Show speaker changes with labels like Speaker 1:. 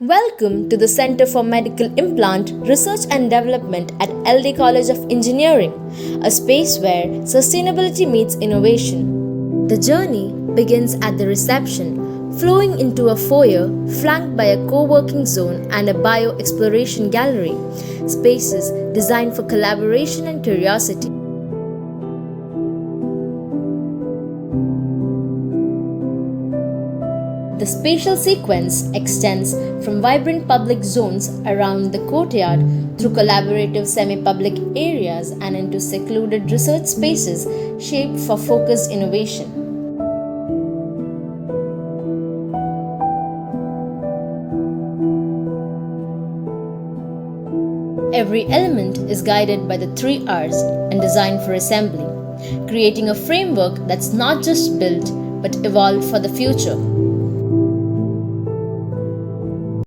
Speaker 1: Welcome to the Center for Medical Implant Research and Development at LD College of Engineering, a space where sustainability meets innovation. The journey begins at the reception, flowing into a foyer flanked by a co-working zone and a bio-exploration gallery, spaces designed for collaboration and curiosity. The spatial sequence extends from vibrant public zones around the courtyard through collaborative semi-public areas and into secluded research spaces shaped for focused innovation. Every element is guided by the 3 R's and designed for assembly, creating a framework that's not just built but evolved for the future.